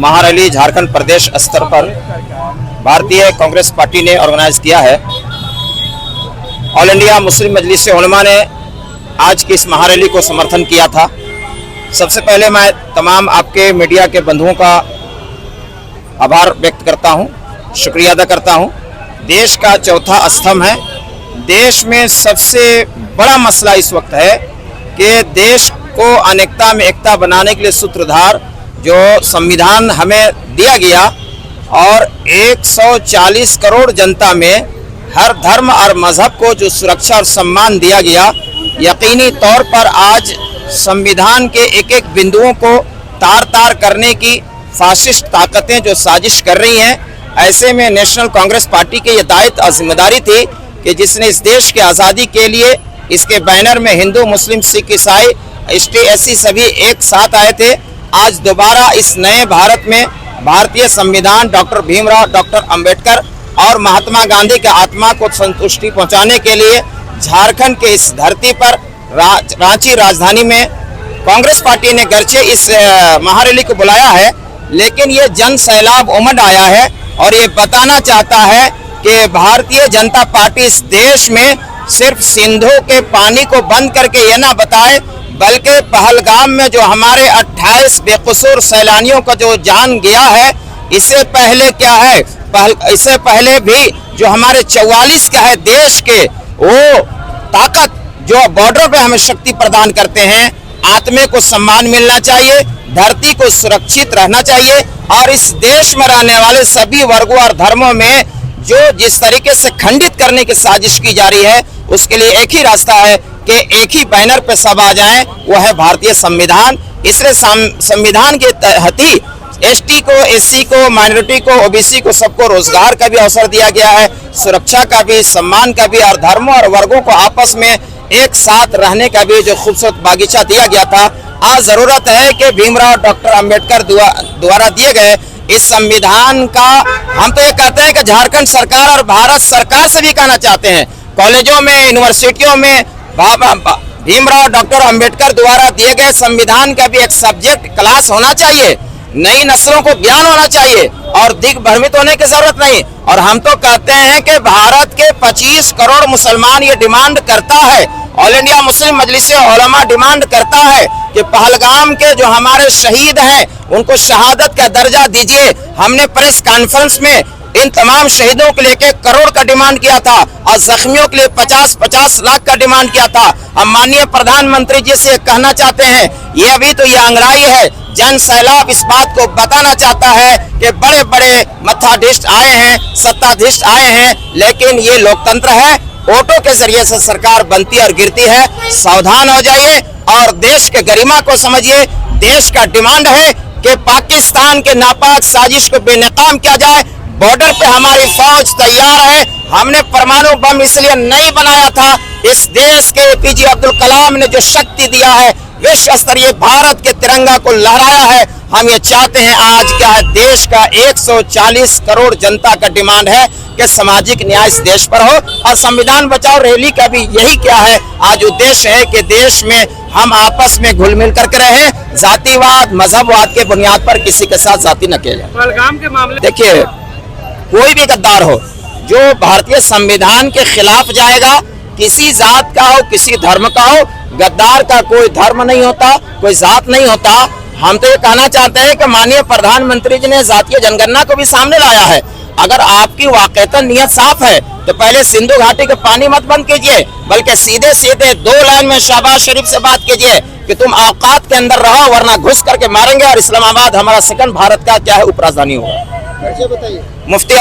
महारैली झारखंड प्रदेश स्तर पर भारतीय कांग्रेस पार्टी ने ऑर्गेनाइज किया है। ऑल इंडिया मुस्लिम मजलिस उलमा ने आज की इस महारैली को समर्थन किया था। सबसे पहले मैं तमाम आपके मीडिया के बंधुओं का आभार व्यक्त करता हूं, शुक्रिया अदा करता हूं। देश का चौथा स्तंभ है। देश में सबसे बड़ा मसला इस वक्त है कि देश को अनेकता में एकता बनाने के लिए सूत्रधार जो संविधान हमें दिया गया और 140 करोड़ जनता में हर धर्म और मजहब को जो सुरक्षा और सम्मान दिया गया, यकीनी तौर पर आज संविधान के एक एक बिंदुओं को तार तार करने की फाशिस्ट ताकतें जो साजिश कर रही हैं, ऐसे में नेशनल कांग्रेस पार्टी की ये दायित्व और जिम्मेदारी थी कि जिसने इस देश की आज़ादी के लिए इसके बैनर में हिंदू, मुस्लिम, सिख, ईसाई, एसटी, एससी सभी एक साथ आए थे। आज दोबारा इस नए भारत में भारतीय संविधान डॉक्टर भीमराव, डॉक्टर अंबेडकर और महात्मा गांधी के आत्मा को संतुष्टि पहुंचाने के लिए झारखंड के इस धरती पर रांची राजधानी में कांग्रेस पार्टी ने गर्चे इस महारैली को बुलाया है, लेकिन ये जन सैलाब उमड़ आया है और ये बताना चाहता है कि भारतीय जनता पार्टी इस देश में सिर्फ सिंधु के पानी को बंद करके ये ना बताए, बल्कि पहलगाम में जो हमारे 28 बेकसूर सैलानियों का जो जान गया है, इससे पहले क्या है, इससे पहले भी जो हमारे 44 क्या है देश के वो ताकत जो बॉर्डर पे हमें शक्ति प्रदान करते हैं, आत्मे को सम्मान मिलना चाहिए, धरती को सुरक्षित रहना चाहिए और इस देश में रहने वाले सभी वर्गों और धर्मों में जो जिस तरीके से खंडित करने की साजिश की जा रही है, उसके लिए एक ही रास्ता है कि एक ही बैनर पे सब आ जाएं, वो है भारतीय संविधान। इसलिए संविधान के तहत ही एसटी को, एससी को, माइनॉरिटी को, ओबीसी को सबको रोजगार का भी अवसर दिया गया है, सुरक्षा का भी, सम्मान का भी और धर्मों और वर्गों को आपस में एक साथ रहने का भी जो खूबसूरत बागीचा दिया गया था। आज जरूरत है कि भीमराव डॉक्टर अंबेडकर द्वारा दिए गए इस संविधान का, हम तो ये कहते हैं कि झारखंड सरकार और भारत सरकार से भी कहना चाहते हैं, कॉलेजों में, यूनिवर्सिटियों में भीमराव डॉक्टर अंबेडकर द्वारा दिए गए संविधान का भी एक सब्जेक्ट क्लास होना चाहिए। नई नस्लों को ज्ञान होना चाहिए और दिग्भ्रमित होने की जरूरत नहीं। और हम तो कहते हैं कि भारत के 25 करोड़ मुसलमान ये डिमांड करता है, ऑल इंडिया मुस्लिम मजलिस उलमा डिमांड करता है कि पहलगाम के जो हमारे शहीद हैं उनको शहादत का दर्जा दीजिए। हमने प्रेस कॉन्फ्रेंस में इन तमाम शहीदों के लिए 1 करोड़ का डिमांड किया था और जख्मियों के लिए 50-50 लाख का डिमांड किया था। हम माननीय प्रधानमंत्री जी से कहना चाहते हैं, ये अभी तो ये अंगड़ाई है, जन सैलाब इस बात को बताना चाहता है कि बड़े बड़े मत्थाधीश आए हैं, सत्ताधीश आए हैं, लेकिन ये लोकतंत्र है, वोटों के जरिए से सरकार बनती और गिरती है। सावधान हो जाइए और देश के गरिमा को समझिए। देश का डिमांड है कि पाकिस्तान के नापाक साजिश को बेनकाम किया जाए। बॉर्डर पे हमारी फौज तैयार है। हमने परमाणु बम इसलिए नहीं बनाया था, इस देश के एपीजे अब्दुल कलाम ने जो शक्ति दिया है, विश्व स्तरीय भारत के तिरंगा को लहराया है। हम ये चाहते हैं, आज क्या है, देश का 140 करोड़ जनता का डिमांड है कि सामाजिक न्याय इस देश पर हो और संविधान बचाओ रैली का भी यही क्या है, आज उद्देश्य है कि देश में हम आपस में घुल मिल करके रहें, जातिवाद, मजहबवाद के बुनियाद पर किसी के साथ जाति न किया जाए। पहलगाम के मामले देखिए, कोई भी गद्दार हो जो भारतीय संविधान के खिलाफ जाएगा, किसी जात का हो, किसी धर्म का हो, गद्दार का कोई धर्म नहीं होता, कोई जात नहीं होता। हम तो ये कहना चाहते हैं कि माननीय प्रधानमंत्री जी ने जातीय जनगणना को भी सामने लाया है। अगर आपकी वाकईतन नियत साफ है तो पहले सिंधु घाटी के पानी मत बंद कीजिए, बल्कि सीधे सीधे 2 लाइन में शहबाज शरीफ से बात कीजिए कि तुम औकात के अंदर रहो, वरना घुस करके मारेंगे और इस्लामाबाद हमारा सेकंड भारत का क्या है उपराजधानी होगा। बताइए। मुफ्ती